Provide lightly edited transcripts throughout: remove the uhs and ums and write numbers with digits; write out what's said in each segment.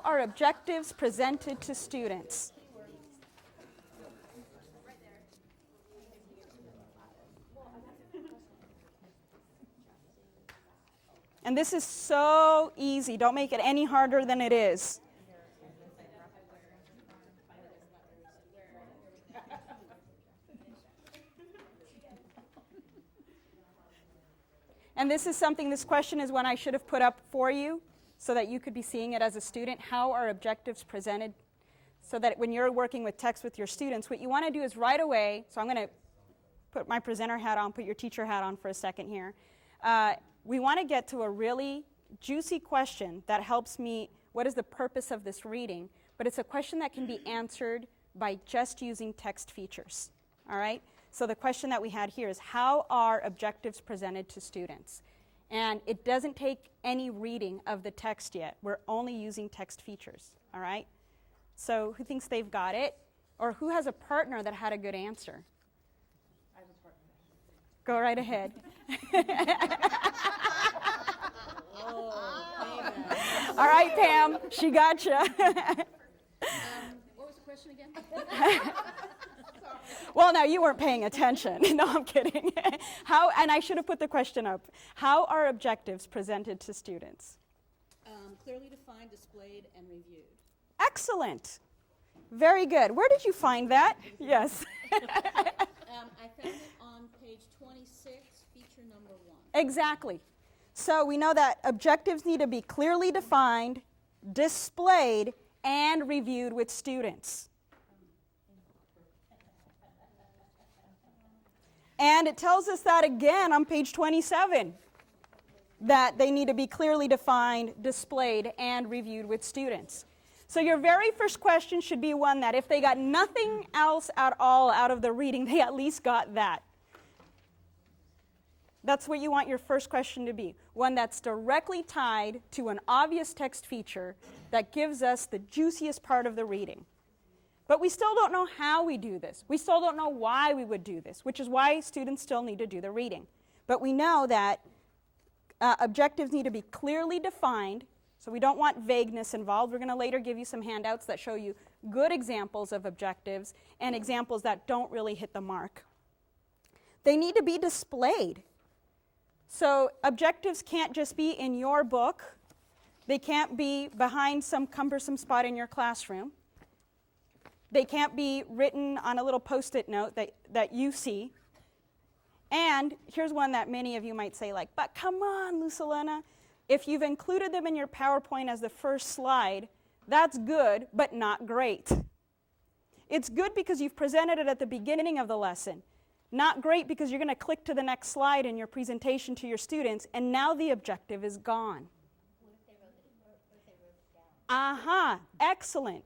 how are objectives presented to students? And this is so easy. Don't make it any harder than it is. And this is something, this question is one I should have put up for you so that you could be seeing it as a student. How are objectives presented? So that when you're working with text with your students, what you want to do is right away, so I'm going to put my presenter hat on, put your teacher hat on for a second here. We want to get to a really juicy question that helps me, what is the purpose of this reading? But it's a question that can be answered by just using text features, all right? So the question that we had here is, how are objectives presented to students? And it doesn't take any reading of the text yet. We're only using text features, all right? So who thinks they've got it? Or who has a partner that had a good answer? I have a partner. Go right ahead. All right, Pam, she got you. What was the question again? Well, now you weren't paying attention. No, I'm kidding. And I should have put the question up. How are objectives presented to students? Clearly defined, displayed, and reviewed. Excellent. Very good. Where did you find that? Yes. I found it on page 26, feature number 1. Exactly. So we know that objectives need to be clearly defined, displayed, and reviewed with students. And it tells us that again on page 27, that they need to be clearly defined, displayed, and reviewed with students. So your very first question should be one that if they got nothing else at all out of the reading, they at least got that. That's what you want your first question to be. One that's directly tied to an obvious text feature that gives us the juiciest part of the reading. But we still don't know how we do this. We still don't know why we would do this, which is why students still need to do the reading. But we know that objectives need to be clearly defined, so we don't want vagueness involved. We're going to later give you some handouts that show you good examples of objectives and examples that don't really hit the mark. They need to be displayed. So objectives can't just be in your book. They can't be behind some cumbersome spot in your classroom. They can't be written on a little Post-it note that you see. And here's one that many of you might say, like, but come on, Lucelena. If you've included them in your PowerPoint as the first slide, that's good, but not great. It's good because you've presented it at the beginning of the lesson. Not great because you're going to click to the next slide in your presentation to your students, and now the objective is gone. What if they wrote it down? Aha, excellent.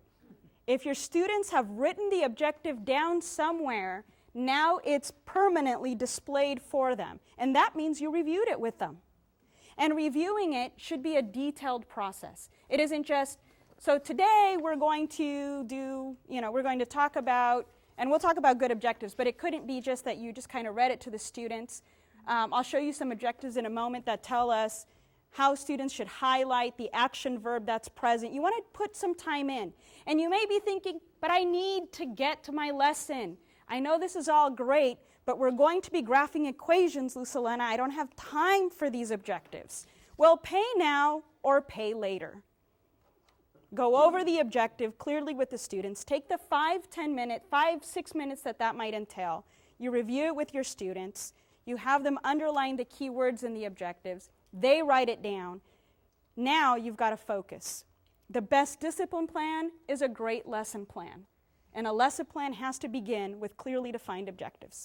If your students have written the objective down somewhere, now it's permanently displayed for them. And that means you reviewed it with them. And reviewing it should be a detailed process. It isn't just, so today we're going to do, we're going to talk about, and we'll talk about good objectives, but it couldn't be just that you just kind of read it to the students. I'll show you some objectives in a moment that tell us how students should highlight the action verb that's present. You want to put some time in. And you may be thinking, but I need to get to my lesson. I know this is all great, but we're going to be graphing equations, Lucelena. I don't have time for these objectives. Well, pay now or pay later. Go over the objective clearly with the students. Take the 6 minutes that might entail. You review it with your students. You have them underline the keywords in the objectives. They write it down. Now you've got to focus. The best discipline plan is a great lesson plan. And a lesson plan has to begin with clearly defined objectives.